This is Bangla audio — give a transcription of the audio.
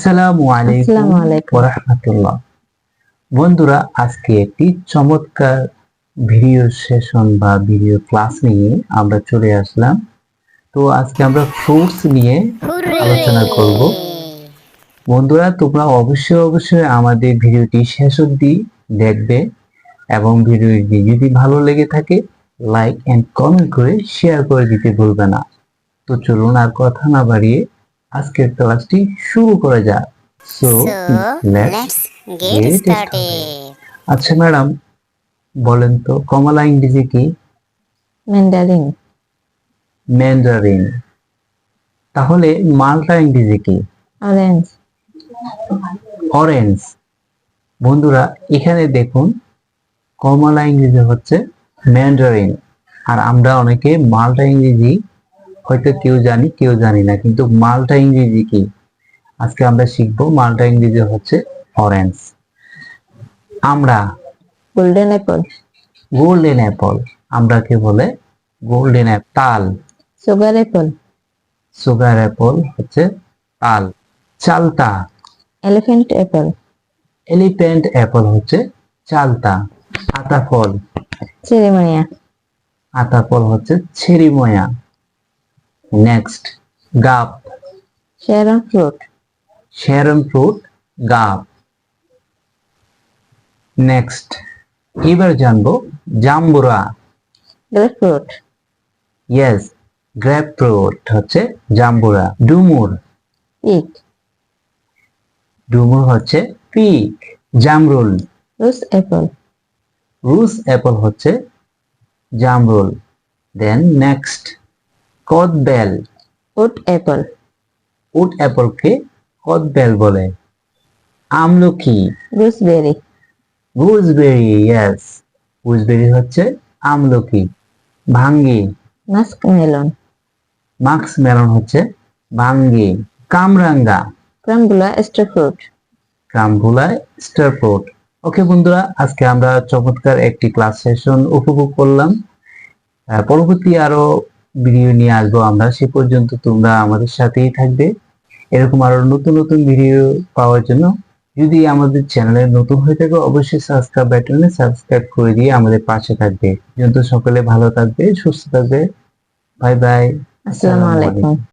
আসসালামু আলাইকুম ওয়া রাহমাতুল্লাহ। বন্ধুরা, আজকে একটি চমৎকার ভিডিও সেশন বা ভিডিও ক্লাস নিয়ে আমরা চলে আসলাম। তো আজকে আমরা ফ্রুটস নিয়ে আলোচনা করব। বন্ধুরা, তোমরা অবশ্যই আমাদের ভিডিওটি শেষ অবধি দেখবে এবং ভিডিওটি যদি ভালো লেগে থাকে লাইক এন্ড কমেন্ট করে শেয়ার করে দিতে ভুলবে না। তো চলুন আর কথা না বাড়িয়ে আজকের ক্লাসটি শুরু করা যাক। So let's get started. আচ্ছা ম্যাডাম, বলেন তো কমলা ইংরেজি কি? ম্যান্ডারিন। ম্যান্ডারিন। তাহলে মালটা ইংরেজি কি? অরেঞ্জ। অরেঞ্জ। বন্ধুরা, এখানে দেখুন কমলা ইংরেজি হচ্ছে ম্যান্ডারিন, আর আমরা অনেকে মালটা ইংরেজি হয়তো কেউ জানি কেউ জানি না, কিন্তু মালটা ইংরেজি কি আজকে আমরা শিখবো। মালটা ইংরেজি হচ্ছে অরেঞ্জ। আমরা গোল্ডেন অ্যাপল। Golden apple. আমরাকে বলে গোল্ডেন অ্যাপল। তাল। Sugar apple. সুগার অ্যাপল হচ্ছে তাল। চালতা। Elephant Apple. এলিফ্যান্ট অ্যাপল হচ্ছে চালতা। আতাফল। চেরিমায়া। আতাফল হচ্ছে ছেরিময়া। নেক্সট, গাপ। Sharon fruit. শেরন ফ্রুট, গাপ। নেক্সট, এবার জানবো জাম্বুরা। Grapefruit. Yes, grapefruit হচ্ছে জাম্বুরা। ডুমুর। পিক। ডুমুর হচ্ছে পিক। জামরুল। রুস অ্যাপল। রুস অ্যাপল হচ্ছে জামরুল। দেন নেক্সট, কদবেল। Wood apple. উড অ্যাপলকে কদবেল বলে। আমলকি। গুসবেরি। গুজবেরি। ইয়েস, গুজবেরি হচ্ছে আমলকি। ভাঙ্গি। Mask melon. মাস্ক মেলন হচ্ছে ভাঙ্গি। কামরাঙ্গা। Carambola star fruit. Carambola star fruit. Okay বন্ধুরা, আজকে আমরা চমৎকার একটি ক্লাস সেশন উপভোগ করলাম। পরবর্তী আরো ভিডিও নিয়ে আসবো আমরা, সে পর্যন্ত তোমরা আমাদের সাথেই থাকবে। এরকম আরো নতুন নতুন ভিডিও পাওয়ার জন্য যদি আমাদের চ্যানেলে নতুন হয়ে থাকে অবশ্যই সাবস্ক্রাইব বাটনে সাবস্ক্রাইব করে দিয়ে আমাদের পাশে থাকবে। পর্যন্ত সকলে ভালো থাকবে, সুস্থ থাকবে। Bye bye. আসসালামু আলাইকুম।